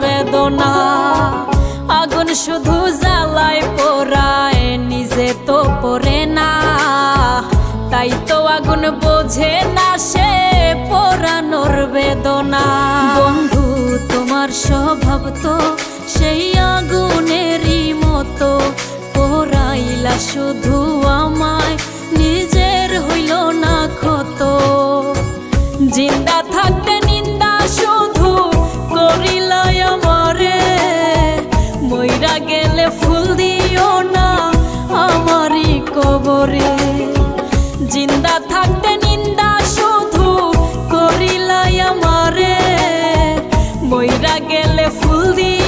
বেদনা। আগুন শুধু জ্বালায় পোড়ায়, নিজে তো পড়ে না, তাই তো আগুন বোঝে না সে পোড়ানোর বেদনা। বন্ধু তোমার স্বভাব তো সেই আগুনেরই মতো, পোড়াইলা শুধু আমায়, নিজের হইল না ক্ষত। জিন্দা থাকতে নিন্দা শুধু করিলাই আমারে, মইরা গেলে ফুল দিও না আমারই কবরে। জিন্দা থাকতে নিন্দা শুধু করিলাই আমারে, মইরা গেলে ফুল দিও